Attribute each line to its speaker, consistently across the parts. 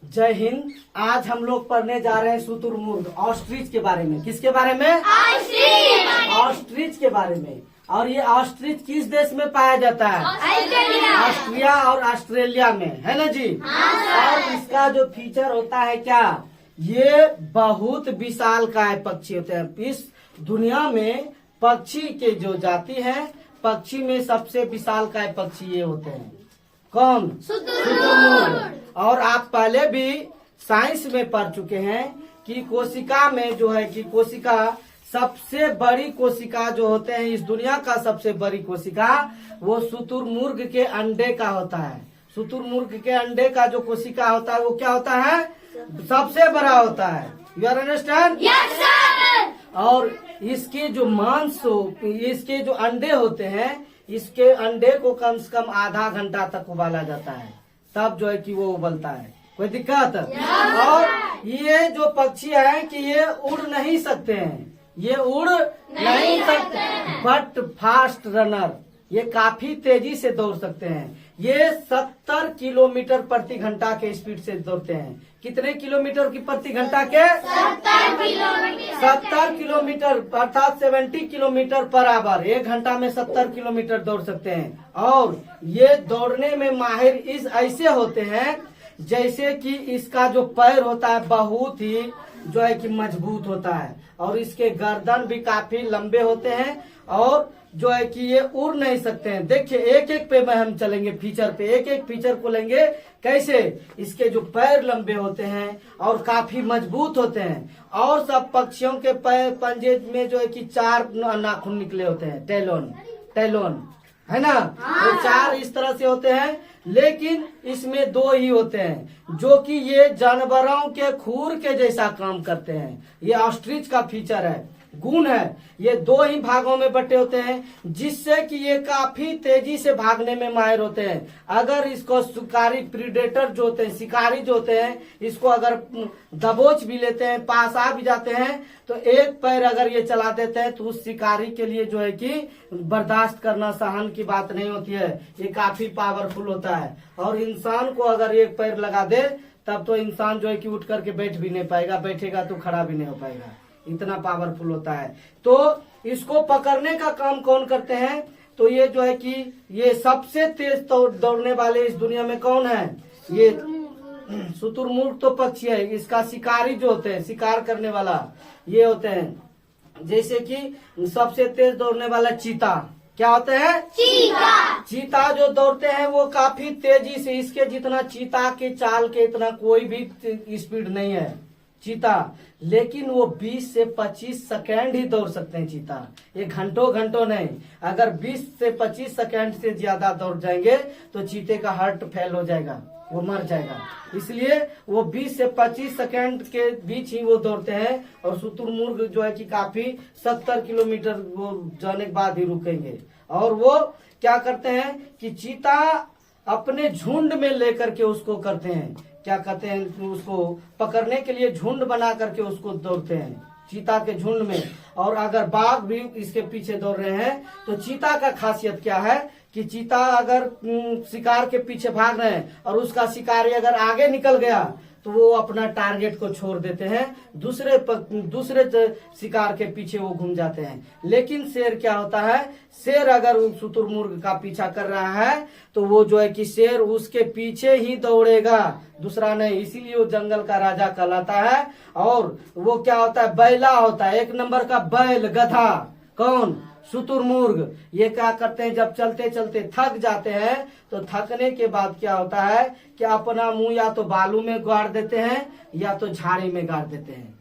Speaker 1: जय हिंद। आज हम लोग पढ़ने जा रहे हैं शुतुरमुर्ग ऑस्ट्रिच के बारे में। किसके बारे में? ऑस्ट्रिच के बारे में। और ये ऑस्ट्रिच किस देश में पाया जाता है? ऑस्ट्रिया और ऑस्ट्रेलिया में, है ना जी? और इसका जो फीचर होता है क्या, ये बहुत विशालकाय पक्षी होते हैं। इस दुनिया में पक्षी के जो जाति है, पक्षी में सबसे विशालकाय पक्षी ये होते हैं। कौन? शुतुरमुर्ग। और आप पहले भी साइंस में पढ़ चुके हैं कि कोशिका में जो है कि कोशिका सबसे बड़ी कोशिका जो होते हैं, इस दुनिया का सबसे बड़ी कोशिका वो शुतुरमुर्ग के अंडे का होता है। शुतुरमुर्ग के अंडे का जो कोशिका होता है वो क्या होता है? सबसे बड़ा होता है। You are understand?
Speaker 2: Yes sir.
Speaker 1: और इसके जो मांस, इसके जो अंडे होते हैं, इसके अंडे को कम से कम आधा घंटा तक उबाला जाता है, तब जो है कि वो उबलता है। कोई दिक्कत? और ये जो पक्षी है कि ये उड़ नहीं सकते हैं, ये उड़ नहीं सकते बट फास्ट रनर, ये काफी तेजी से दौड़ सकते हैं। ये 70 किलोमीटर प्रति घंटा के स्पीड से दौड़ते हैं। कितने किलोमीटर की प्रति घंटा के? 70 किलोमीटर अर्थात 70 किलोमीटर पर आवर। 1 घंटा में 70 किलोमीटर दौड़ सकते हैं। और ये दौड़ने में माहिर इस ऐसे होते हैं जैसे कि इसका जो पैर होता है बहुत ही जो है कि मजबूत होता है, और इसके गर्दन भी काफी लंबे होते हैं, और जो है कि ये उड़ नहीं सकते हैं। देखिए एक एक पे में हम चलेंगे, फीचर पे एक एक फीचर को लेंगे। कैसे? इसके जो पैर लंबे होते हैं और काफी मजबूत होते हैं, और सब पक्षियों के पैर पंजे में जो है कि 4 नाखून निकले होते हैं, टेलोन है ना? तो 4 इस तरह से होते हैं, लेकिन इसमें 2 ही होते हैं जो कि ये जानवरों के खूर के जैसा काम करते हैं। ये ऑस्ट्रिच का फीचर है, गुण है। ये 2 ही भागों में बटे होते हैं, जिससे कि ये काफी तेजी से भागने में माहिर होते हैं। अगर इसको शिकारी प्रीडेटर जो होते हैं, शिकारी जो होते हैं, इसको अगर दबोच भी लेते हैं, पास आ भी जाते हैं, तो एक पैर अगर ये चला देते हैं तो उस शिकारी के लिए जो है कि बर्दाश्त करना सहन की बात नहीं होती है। ये काफी पावरफुल होता है। और इंसान को अगर एक पैर लगा दे तब तो इंसान जो है कि उठ करके बैठ भी नहीं पाएगा, बैठेगा तो खड़ा भी नहीं हो पाएगा, इतना पावरफुल होता है। तो इसको पकड़ने का काम कौन करते हैं? तो ये जो है कि ये सबसे तेज दौड़ने वाले इस दुनिया में कौन है? ये शुतुरमुर्ग तो पक्षी है। इसका शिकारी जो होते हैं, शिकार करने वाला, ये होते हैं जैसे कि सबसे तेज दौड़ने वाला चीता। क्या होते हैं? चीता जो दौड़ते हैं वो काफी तेजी से, इसके जितना चीता के चाल के इतना कोई भी स्पीड नहीं है चीता, लेकिन वो 20 से 25 सेकेंड ही दौड़ सकते हैं चीता। ये घंटों नहीं। अगर 20 से 25 सेकेंड से ज्यादा दौड़ जाएंगे तो चीते का हार्ट फेल हो जाएगा, वो मर जाएगा। इसलिए वो 20 से 25 सेकेंड के बीच ही वो दौड़ते हैं। और शुतुरमुर्ग जो है कि काफी 70 किलोमीटर वो जाने के बाद ही रुकेंगे। और वो क्या करते हैं कि चीता अपने झुंड में लेकर के उसको करते हैं, क्या कहते हैं, उसको पकड़ने के लिए झुंड बना करके उसको दौड़ते हैं, चीता के झुंड में। और अगर बाघ भी इसके पीछे दौड़ रहे हैं तो चीता का खासियत क्या है कि चीता अगर शिकार के पीछे भाग रहे हैं और उसका शिकारी अगर आगे निकल गया तो वो अपना टारगेट को छोड़ देते हैं, दूसरे शिकार के पीछे वो घूम जाते हैं। लेकिन शेर क्या होता है? शेर अगर शुतुरमुर्ग का पीछा कर रहा है तो वो जो है कि शेर उसके पीछे ही दौड़ेगा, दूसरा नहीं। इसीलिए वो जंगल का राजा कहलाता है। और वो क्या होता है? बैला होता है, 1 नंबर का बैल, गधा। कौन? शुतुरमुर्ग। ये क्या करते हैं? जब चलते चलते थक जाते हैं तो थकने के बाद क्या होता है कि अपना मुंह या तो बालू में गाड़ देते हैं या तो झाड़ी में गाड़ देते हैं,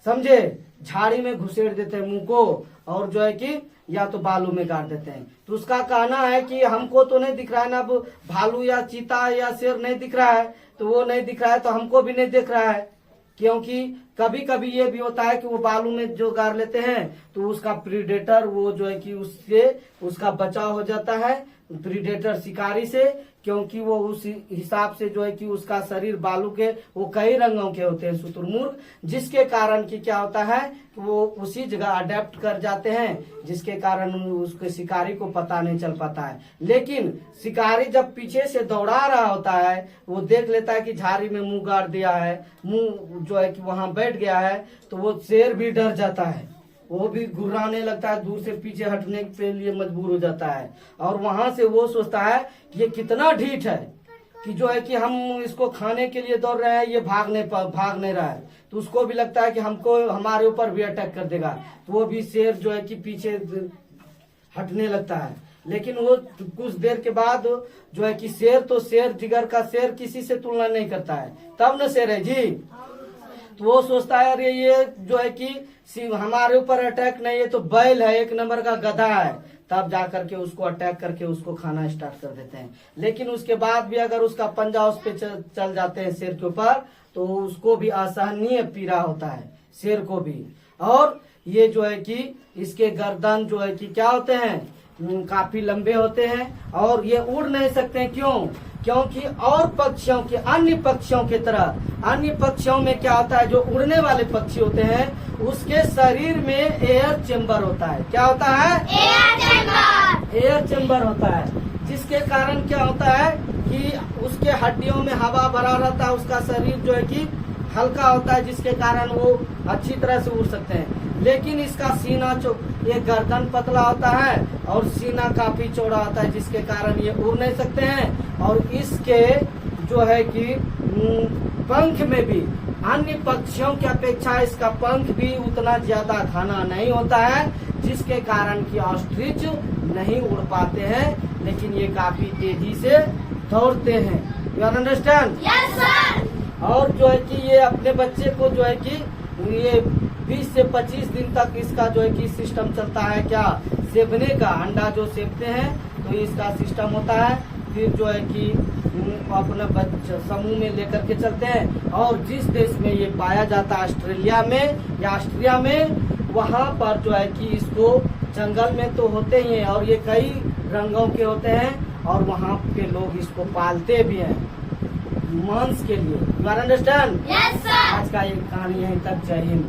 Speaker 1: समझे? झाड़ी में घुसेड़ देते हैं मुंह को, और जो है कि या तो बालू में गाड़ देते हैं। तो उसका कहना है कि हमको तो नहीं दिख रहा है ना, अब भालू या चीता या शेर नहीं दिख रहा है, तो वो नहीं दिख रहा है तो हमको भी नहीं दिख रहा है। क्योंकि कभी कभी ये भी होता है कि वो बालू में जो गाड़ लेते हैं तो उसका प्रीडेटर वो जो है कि उससे उसका बचाव हो जाता है, प्रीडेटर शिकारी से, क्योंकि वो उस हिसाब से जो है कि उसका शरीर बालू के वो कई रंगों के होते हैं शुतुरमुर्ग, जिसके कारण कि क्या होता है कि वो उसी जगह अडेप्ट कर जाते हैं, जिसके कारण उसके शिकारी को पता नहीं चल पाता है। लेकिन शिकारी जब पीछे से दौड़ा रहा होता है, वो देख लेता है कि झाड़ी में मुंह गाड़ दिया है, मुंह जो है कि वहां बैठ गया है, तो वो शेर भी डर जाता है, वो भी घुर्राने लगता है, दूर से पीछे हटने के लिए मजबूर हो जाता है। और वहां से वो सोचता है कि ये कितना ढीठ है कि जो है कि हम इसको खाने के लिए दौड़ रहे हैं, ये भाग नहीं रहा है। तो उसको भी लगता है कि हमको हमारे ऊपर भी अटैक कर देगा, तो वो भी शेर जो है कि पीछे हटने लगता है। लेकिन वो कुछ देर के बाद जो है कि शेर जिगर का शेर किसी से तुलना नहीं करता है, तब न शेर है जी। तो वो सोचता है अरे ये जो है कि हमारे ऊपर अटैक नहीं है, तो बैल है, एक नंबर का गधा है, तब जा करके उसको अटैक करके उसको खाना स्टार्ट कर देते हैं। लेकिन उसके बाद भी अगर उसका पंजा उस पे चल जाते हैं शेर के ऊपर, तो उसको भी असहनीय पीड़ा होता है, शेर को भी। और ये जो है कि इसके गर्दन जो है कि क्या होते हैं, काफी लंबे होते हैं और ये उड़ नहीं सकते। क्यों? क्योंकि और पक्षियों के अन्य पक्षियों की तरह, अन्य पक्षियों में क्या होता है, जो उड़ने वाले पक्षी होते हैं उसके शरीर में एयर चेम्बर होता है। क्या होता है? एयर चेम्बर होता है, जिसके कारण क्या होता है कि उसके हड्डियों में हवा भरा रहता है, उसका शरीर जो है कि हल्का होता है, जिसके कारण वो अच्छी तरह से उड़ सकते हैं। लेकिन इसका सीना ये गर्दन पतला होता है और सीना काफी चौड़ा होता है, जिसके कारण ये उड़ नहीं सकते हैं। और इसके जो है कि पंख में भी अन्य पक्षियों की अपेक्षा इसका पंख भी उतना ज्यादा घना नहीं होता है, जिसके कारण कि ऑस्ट्रिच नहीं उड़ पाते हैं, लेकिन ये काफी तेजी से दौड़ते हैं। You understand? Yes sir. और जो है कि ये अपने बच्चे को जो है कि ये 20 से 25 दिन तक इसका जो है कि सिस्टम चलता है, क्या सेवने का, अंडा जो सेवते हैं तो इसका सिस्टम होता है। फिर जो है कि अपना बच्चा समूह में लेकर के चलते हैं। और जिस देश में ये पाया जाता है, ऑस्ट्रेलिया में या ऑस्ट्रिया में, वहाँ पर जो है कि इसको जंगल में तो होते ही हैं और ये कई रंगों के होते हैं, और वहाँ के लोग इसको पालते भी हैं मांस के लिए। You understand? Yes sir. आज का ये कहानी यहीं तक। जय हिंद।